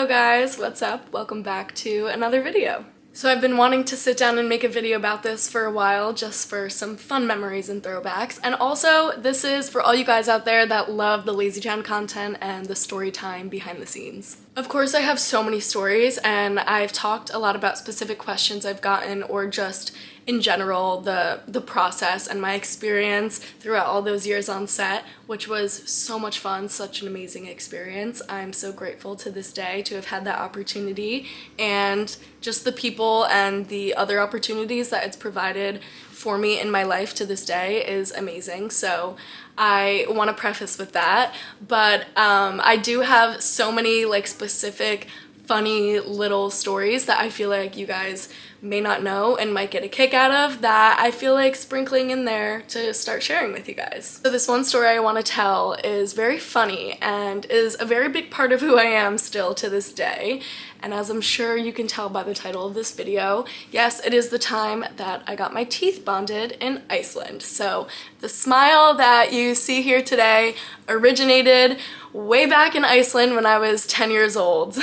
Hello guys, what's up? Welcome back to another video. So I've been wanting to sit down and make a video about this for a while, just for some fun memories and throwbacks. And also, this is for all you guys out there that love the LazyTown content and the Storytime behind the scenes. Of course, I have so many stories, and I've talked a lot about specific questions I've gotten, or just in general, the process and my experience throughout all those years on set, which was so much fun, such an amazing experience. I'm so grateful to this day to have had that opportunity, and just the people and the other opportunities that it's provided for me in my life to this day is amazing. So I want to preface with that, but I do have so many specific funny little stories that I feel like you guys may not know and might get a kick out of, that I feel like sprinkling in there to start sharing with you guys. So this one story I want to tell is very funny and is a very big part of who I am still to this day. And as I'm sure you can tell by the title of this video, yes, it is the time that I got my teeth bonded in Iceland. So the smile that you see here today originated way back in Iceland when I was 10 years old.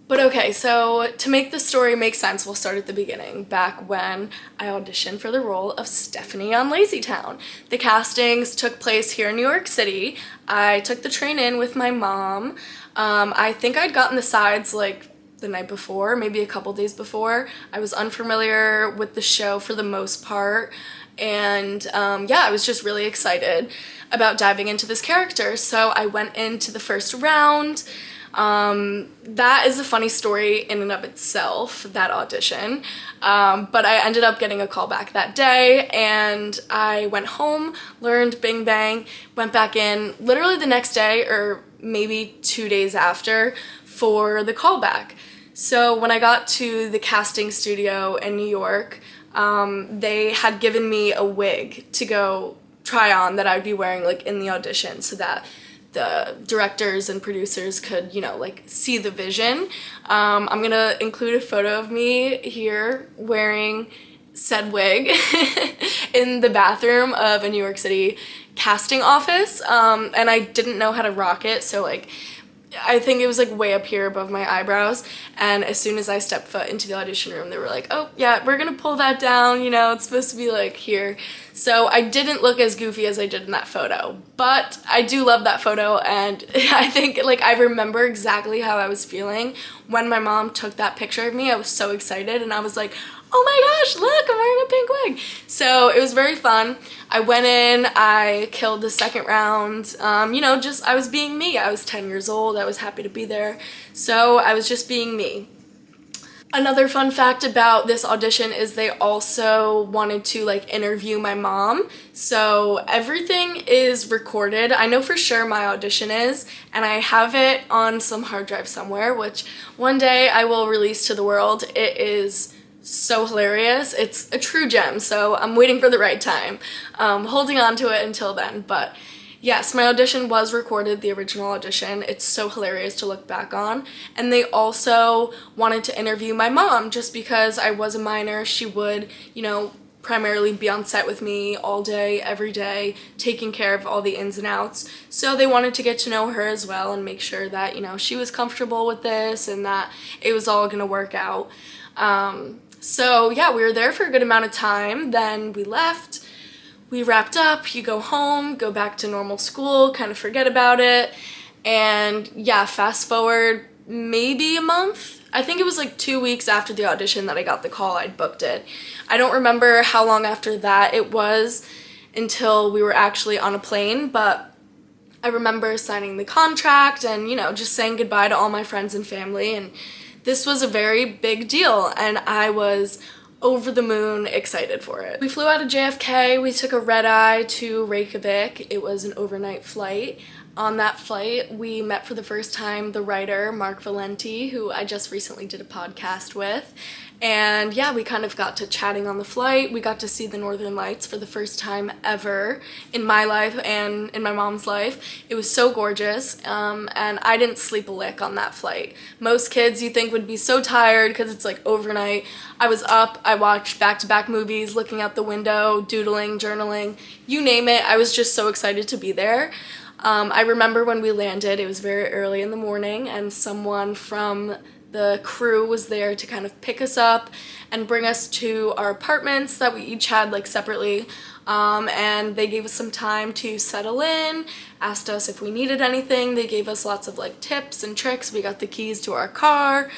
But okay, so to make the story make sense, we'll start at the beginning, back when I auditioned for the role of Stephanie on LazyTown. The castings took place here in New York City. I took the train in with my mom. I think I'd gotten the sides the night before, maybe a couple days before. I was unfamiliar with the show for the most part, and yeah, I was just really excited about diving into this character. So I went into the first round. That is a funny story in and of itself, that audition, but I ended up getting a call back that day, and I went home, learned Bing Bang, went back in literally the next day or maybe 2 days after for the callback. So when I got to the casting studio in New York, they had given me a wig to go try on that I would be wearing in the audition, so that the directors and producers could, see the vision. I'm gonna include a photo of me here wearing said wig in the bathroom of a New York City casting office, and I didn't know how to rock it, so I think it was way up here above my eyebrows, and as soon as I stepped foot into the audition room, they were like, oh yeah, we're gonna pull that down, it's supposed to be here. So I didn't look as goofy as I did in that photo, but I do love that photo, and I think I remember exactly how I was feeling when my mom took that picture of me. I was so excited, and I was like, oh my gosh, look, I'm wearing a pink wig. So it was very fun. I went in, I killed the second round, I was being me. I was 10 years old, I was happy to be there, so I was just being me. Another fun fact about this audition is they also wanted to interview my mom, so everything is recorded. I know for sure my audition is, and I have it on some hard drive somewhere, which one day I will release to the world. It is so hilarious. It's a true gem, so I'm waiting for the right time. Holding on to it until then, but yes, my audition was recorded, the original audition. It's so hilarious to look back on. And they also wanted to interview my mom, just because I was a minor. She would, primarily be on set with me all day, every day, taking care of all the ins and outs. So they wanted to get to know her as well and make sure that, she was comfortable with this and that it was all gonna work out. So yeah, we were there for a good amount of time, then we left. We wrapped up, you go home, go back to normal school, kind of forget about it, and yeah, fast forward maybe a month. I think it was 2 weeks after the audition that I got the call. I'd booked it. I don't remember how long after that it was until we were actually on a plane, but I remember signing the contract and, just saying goodbye to all my friends and family, and this was a very big deal, and I was over the moon excited for it. We flew out of JFK, we took a red eye to Reykjavik. It was an overnight flight. On that flight, we met for the first time the writer, Mark Valenti, who I just recently did a podcast with. And yeah, we kind of got to chatting on the flight. We got to see the Northern Lights for the first time ever in my life and in my mom's life. It was so gorgeous, and I didn't sleep a lick on that flight. Most kids you think would be so tired because it's overnight. I was up, I watched back-to-back movies, looking out the window, doodling, journaling, you name it. I was just so excited to be there. I remember when we landed, it was very early in the morning, and someone from the crew was there to kind of pick us up and bring us to our apartments that we each had like separately. And they gave us some time to settle in, asked us if we needed anything. They gave us lots of like tips and tricks. We got the keys to our car,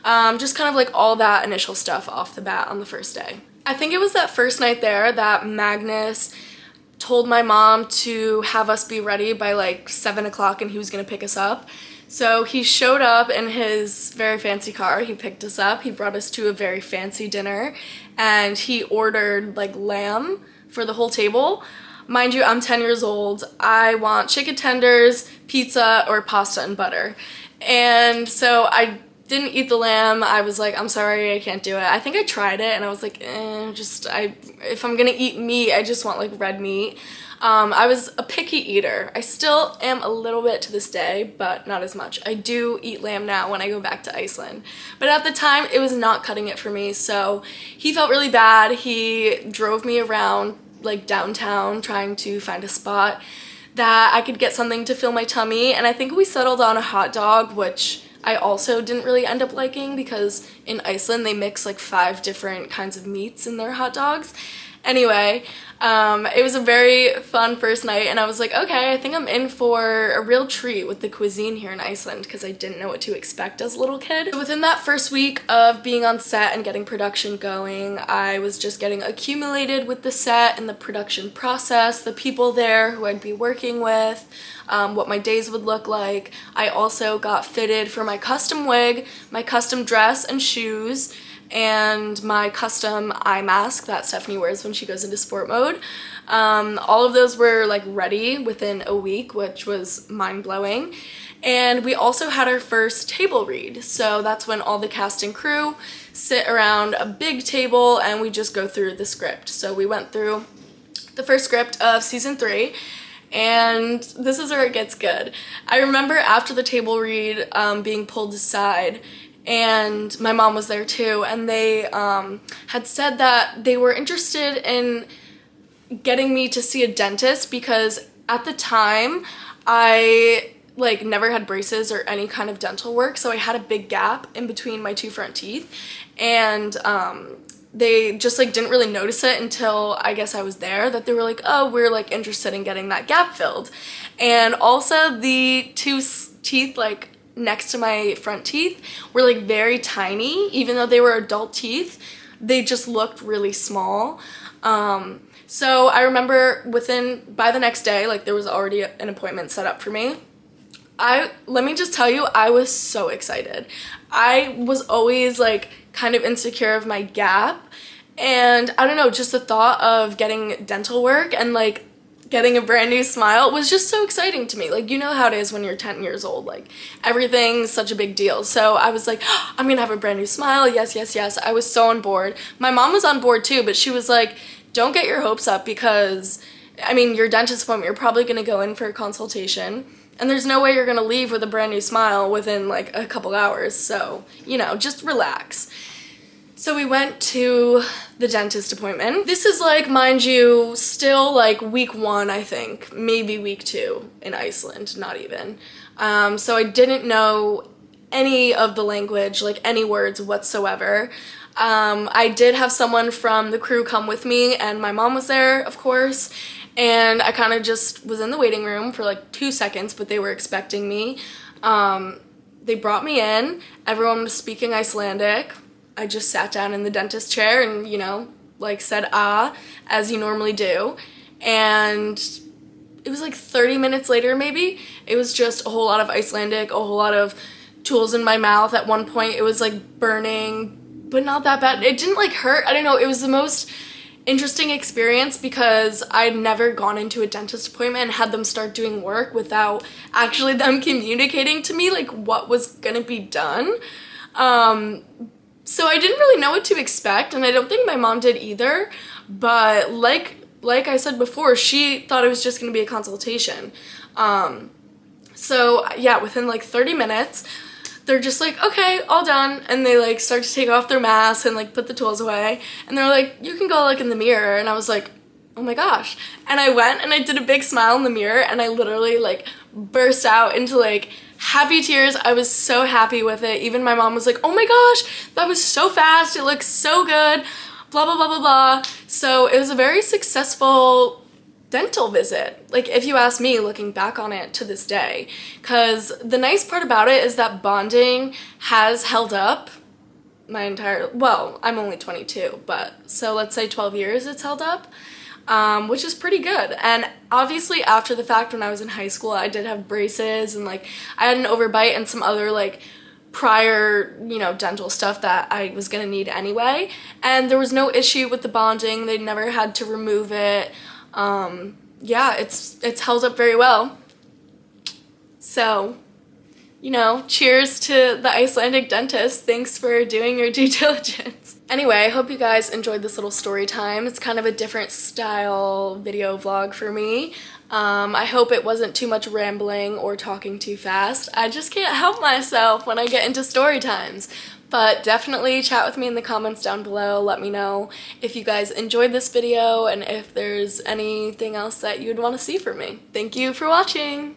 just kind of like all that initial stuff off the bat on the first day. I think it was that first night there that Magnus told my mom to have us be ready by like 7 o'clock and he was gonna pick us up. So he showed up in his very fancy car, he picked us up, he brought us to a very fancy dinner, and he ordered like lamb for the whole table. Mind you, I'm 10 years old, I want chicken tenders, pizza, or pasta and butter. And so I didn't eat the lamb. I was like, I'm sorry, I can't do it. I think I tried it and I was like, if I'm gonna eat meat, I just want like red meat. I was a picky eater. I still am a little bit to this day, but not as much. I do eat lamb now when I go back to Iceland. But at the time, it was not cutting it for me, so he felt really bad. He drove me around like downtown trying to find a spot that I could get something to fill my tummy, and I think we settled on a hot dog, which I also didn't really end up liking because in Iceland they mix like 5 different kinds of meats in their hot dogs. Anyway, it was a very fun first night, and I was like, okay, I think I'm in for a real treat with the cuisine here in Iceland because I didn't know what to expect as a little kid. So within that first week of being on set and getting production going, I was just getting accumulated with the set and the production process, the people there who I'd be working with, what my days would look like. I also got fitted for my custom wig, my custom dress and shoes, and my custom eye mask that Stephanie wears when she goes into sport mode. All of those were like ready within a week, which was mind-blowing. And we also had our first table read, so that's when all the cast and crew sit around a big table and we just go through the script. So we went through the first script of season 3, and this is where it gets good. I remember after the table read being pulled aside, and my mom was there too, and they had said that they were interested in getting me to see a dentist because at the time I like never had braces or any kind of dental work, so I had a big gap in between my 2 front teeth, and they just like didn't really notice it until I guess I was there, that they were like, oh, we're like interested in getting that gap filled. And also the 2 teeth like next to my front teeth were like very tiny. Even though they were adult teeth, they just looked really small. So I remember by the next day, like there was already an appointment set up for me. Let me just tell you, I was so excited. I was always like kind of insecure of my gap, and I don't know, just the thought of getting dental work and like getting a brand new smile was just so exciting to me. Like, you know how it is when you're 10 years old, like everything's such a big deal. So I was like, oh, I'm gonna have a brand new smile, yes, yes, yes. I was so on board. My mom was on board too, but she was like, don't get your hopes up because, I mean, your dentist appointment, you're probably gonna go in for a consultation, and there's no way you're gonna leave with a brand new smile within like a couple hours. So, you know, just relax. So we went to the dentist appointment. This is like, mind you, still like week 1, I think, maybe week 2 in Iceland, not even. So I didn't know any of the language, like any words whatsoever. I did have someone from the crew come with me, and my mom was there, of course, and I kind of just was in the waiting room for like 2 seconds, but they were expecting me. They brought me in, everyone was speaking Icelandic. I just sat down in the dentist chair and, you know, like said as you normally do, and it was like 30 minutes later maybe. It was just a whole lot of Icelandic, a whole lot of tools in my mouth. At one point it was like burning, but not that bad. It didn't like hurt. I don't know, it was the most interesting experience because I'd never gone into a dentist appointment and had them start doing work without actually them communicating to me like what was gonna be done. So I didn't really know what to expect, and I don't think my mom did either, but like I said before, she thought it was just gonna be a consultation. So yeah, within like 30 minutes, they're just like, okay, all done, and they like start to take off their masks and like put the tools away, and they're like, you can go look in the mirror, and I was like, oh my gosh. And I went and I did a big smile in the mirror and I literally like burst out into like happy tears. I was so happy with it. Even my mom was like, oh my gosh, that was so fast. It looks so good. Blah, blah, blah, blah, blah. So it was a very successful dental visit, like if you ask me, looking back on it to this day, because the nice part about it is that bonding has held up my entire, well, I'm only 22, but so let's say 12 years it's held up, which is pretty good. And obviously after the fact, when I was in high school, I did have braces and like I had an overbite and some other like prior, you know, dental stuff that I was gonna need anyway, and there was no issue with the bonding. They never had to remove it. Yeah, it's held up very well. So, you know, cheers to the Icelandic dentist. Thanks for doing your due diligence. Anyway, I hope you guys enjoyed this little story time. It's kind of a different style video vlog for me. I hope it wasn't too much rambling or talking too fast. I just can't help myself when I get into story times. But definitely chat with me in the comments down below. Let me know if you guys enjoyed this video and if there's anything else that you'd want to see from me. Thank you for watching!